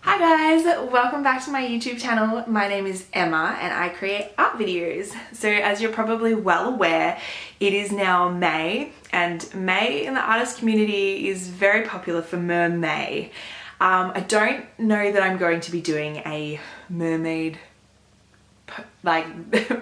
Hi guys, welcome back to my YouTube channel. My name is Emma and I create art videos. So as you're probably well aware, it is now May, and May in the artist community is very popular for MerMAY. I don't know that I'm going to be doing a mermaid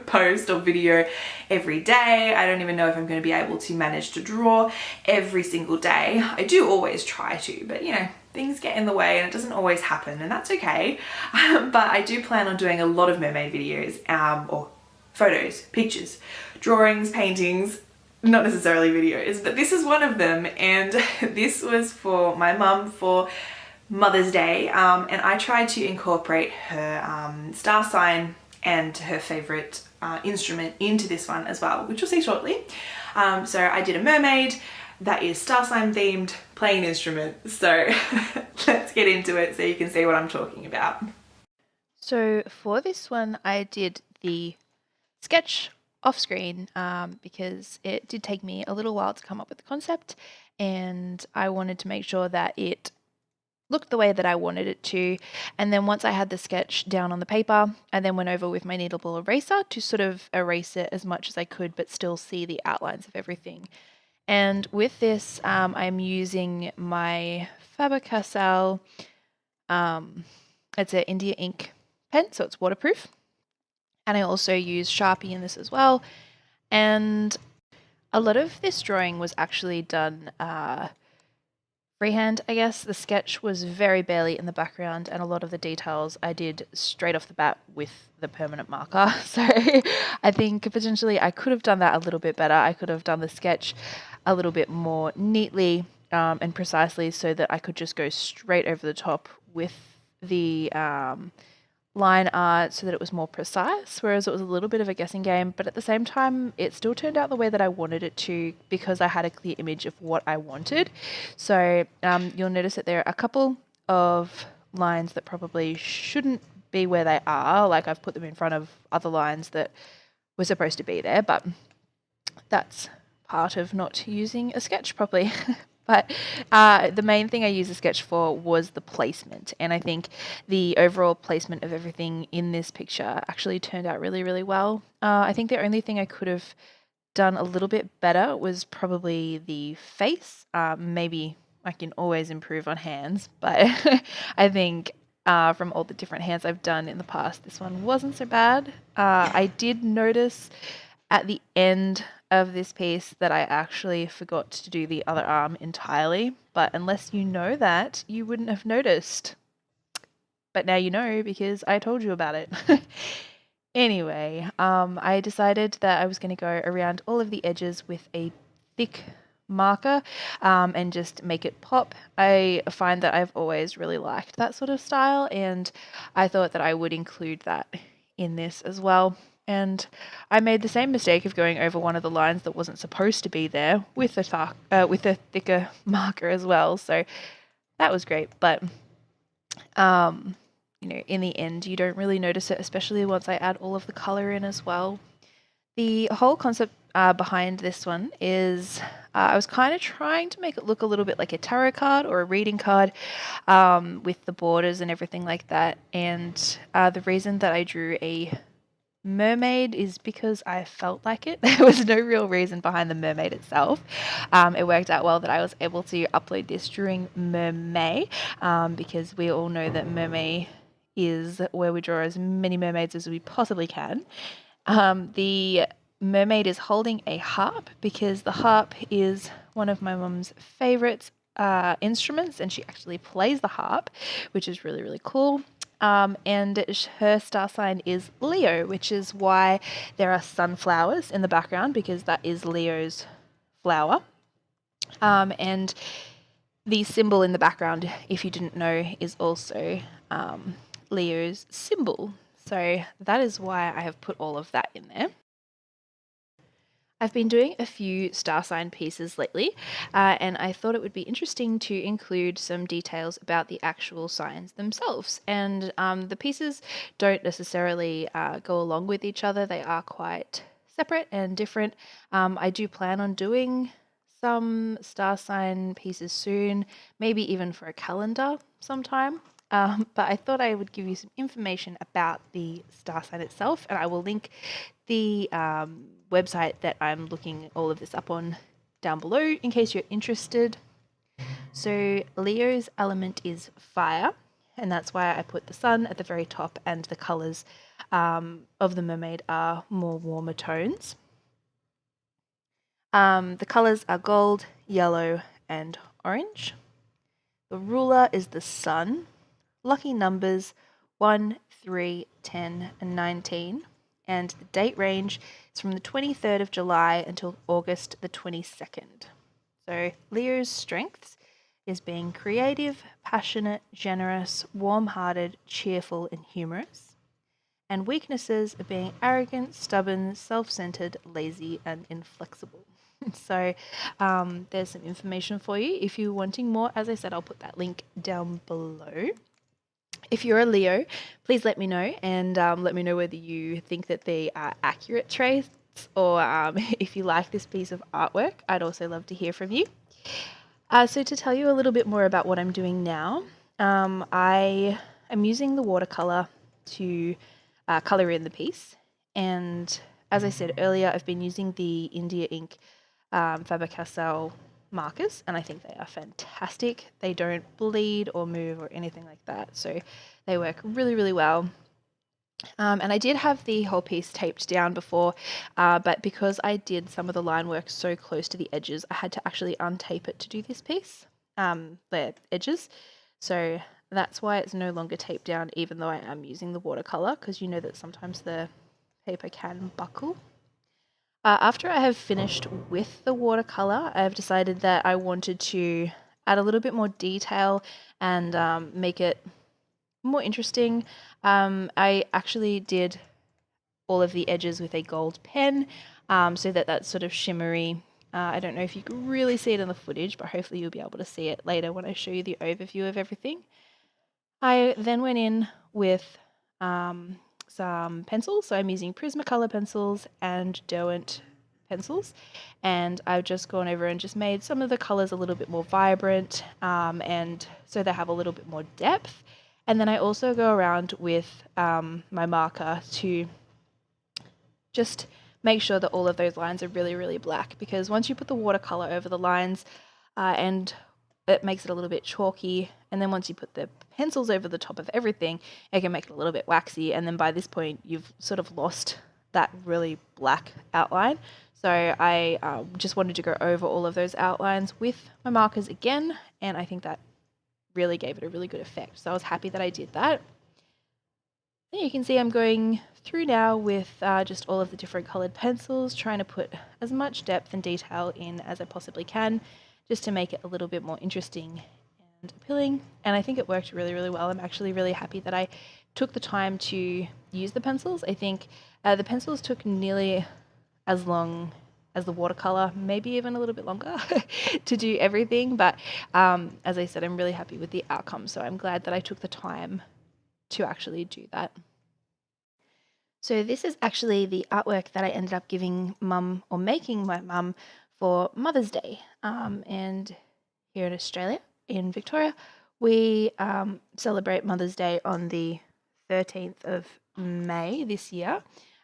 post or video every day. I don't even know if I'm going to be able to manage to draw every single day. I do always try to, but you know, things get in the way and it doesn't always happen, and that's okay. But I do plan on doing a lot of mermaid videos, or photos, pictures, drawings, paintings, not necessarily videos, but this is one of them. And this was for my mum for Mother's Day, and I tried to incorporate her star sign and her favorite instrument into this one as well, which you'll see shortly. So I did a mermaid that is star sign themed, playing an instrument. So let's get into it so you can see what I'm talking about. So for this one, I did the sketch off screen because it did take me a little while to come up with the concept, and I wanted to make sure that it looked the way that I wanted it to. And then once I had the sketch down on the paper, I then went over with my Kneadable eraser to sort of erase it as much as I could, but still see the outlines of everything. And with this, I'm using my Faber-Castell, it's an India ink pen, so it's waterproof. And I also use Sharpie in this as well. And a lot of this drawing was actually done freehand, I guess. The sketch was very barely in the background, and a lot of the details I did straight off the bat with the permanent marker. So I think potentially I could have done that a little bit better. I could have done the sketch a little bit more neatly and precisely so that I could just go straight over the top with the line art so that it was more precise, whereas it was a little bit of a guessing game, but at the same time it still turned out the way that I wanted it to because I had a clear image of what I wanted. So you'll notice that there are a couple of lines that probably shouldn't be where they are, like I've put them in front of other lines that were supposed to be there, but that's part of not using a sketch properly. But the main thing I used the sketch for was the placement, and I think the overall placement of everything in this picture actually turned out really, really well. I think the only thing I could have done a little bit better was probably the face. Maybe I can always improve on hands, but I think from all the different hands I've done in the past, this one wasn't so bad. I did notice at the end of this piece that I actually forgot to do the other arm entirely, but unless you know that, you wouldn't have noticed. But now you know because I told you about it. Anyway, I decided that I was going to go around all of the edges with a thick marker and just make it pop. I find that I've always really liked that sort of style, and I thought that I would include that in this as well. And I made the same mistake of going over one of the lines that wasn't supposed to be there with a thicker marker as well. So that was great. But, you know, in the end, you don't really notice it, especially once I add all of the color in as well. The whole concept behind this one is I was kind of trying to make it look a little bit like a tarot card or a reading card with the borders and everything like that. And the reason that I drew a mermaid is because I felt like it. There was no real reason behind the mermaid itself. It worked out well that I was able to upload this during MerMAY because we all know that MerMAY is where we draw as many mermaids as we possibly can. The mermaid is holding a harp because the harp is one of my mum's favorites instruments, and she actually plays the harp, which is really, really cool. And her star sign is Leo, which is why there are sunflowers in the background, because that is Leo's flower. And the symbol in the background, if you didn't know, is also Leo's symbol. So that is why I have put all of that in there. I've been doing a few star sign pieces lately, and I thought it would be interesting to include some details about the actual signs themselves. And the pieces don't necessarily go along with each other. They are quite separate and different. I do plan on doing some star sign pieces soon, maybe even for a calendar sometime. but I thought I would give you some information about the star sign itself, and I will link the website that I'm looking all of this up on down below in case you're interested. So Leo's element is fire, and that's why I put the sun at the very top, and the colours of the mermaid are more warmer tones. The colours are gold, yellow, and orange. The ruler is the sun. Lucky numbers 1, 3, 10, and 19. And the date range is from the 23rd of July until August the 22nd. So Leo's strengths is being creative, passionate, generous, warm-hearted, cheerful, and humorous. And weaknesses are being arrogant, stubborn, self-centered, lazy, and inflexible. So there's some information for you. If you're wanting more, as I said, I'll put that link down below. If you're a Leo, please let me know, and let me know whether you think that they are accurate traits, or if you like this piece of artwork. I'd also love to hear from you. So to tell you a little bit more about what I'm doing now, I am using the watercolour to colour in the piece. And as I said earlier, I've been using the India ink Faber-Castell markers, and I think they are fantastic. They don't bleed or move or anything like that, so they work really, really well. And I did have the whole piece taped down before, but because I did some of the line work so close to the edges, I had to actually untape it to do this piece, the edges. So that's why it's no longer taped down, even though I am using the watercolour, because you know that sometimes the paper can buckle. After I have finished with the watercolour, I've decided that I wanted to add a little bit more detail and make it more interesting. I actually did all of the edges with a gold pen, so that's sort of shimmery. I don't know if you can really see it in the footage, but hopefully you'll be able to see it later when I show you the overview of everything. I then went in with some pencils, so I'm using Prismacolor pencils and Derwent pencils, and I've just gone over and just made some of the colours a little bit more vibrant, and so they have a little bit more depth. And then I also go around with my marker to just make sure that all of those lines are really, really black, because once you put the watercolour over the lines and it makes it a little bit chalky, and then once you put the pencils over the top of everything, it can make it a little bit waxy, and then by this point you've sort of lost that really black outline. So I just wanted to go over all of those outlines with my markers again, and I think that really gave it a really good effect. So I was happy that I did that. And you can see I'm going through now with just all of the different coloured pencils, trying to put as much depth and detail in as I possibly can, just to make it a little bit more interesting and appealing. And I think it worked really, really well. I'm actually really happy that I took the time to use the pencils. I think the pencils took nearly as long as the watercolour, maybe even a little bit longer to do everything. But as I said, I'm really happy with the outcome. So I'm glad that I took the time to actually do that. So this is actually the artwork that I ended up giving mum, or making my mum, for Mother's Day. And here in Australia, in Victoria, we celebrate Mother's Day on the 13th of May this year.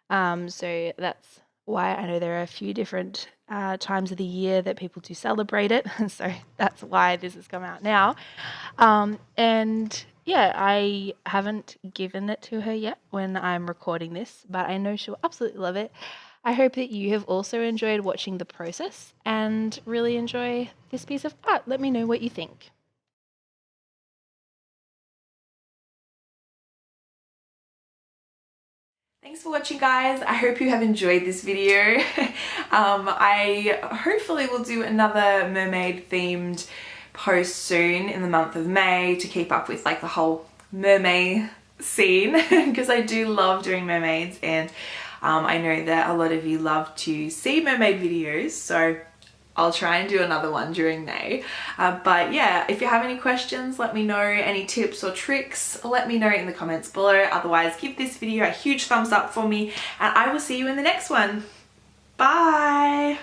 So that's why I know there are a few different times of the year that people do celebrate it. So that's why this has come out now. And yeah, I haven't given it to her yet when I'm recording this, but I know she'll absolutely love it. I hope that you have also enjoyed watching the process and really enjoy this piece of art. Let me know what you think. Thanks for watching, guys. I hope you have enjoyed this video. I hopefully will do another mermaid themed post soon in the month of May to keep up with like the whole MerMAY scene, because I do love doing mermaids, and I know that a lot of you love to see mermaid videos, so I'll try and do another one during May. But yeah, if you have any questions, let me know. Any tips or tricks, let me know in the comments below. Otherwise, give this video a huge thumbs up for me, and I will see you in the next one. Bye!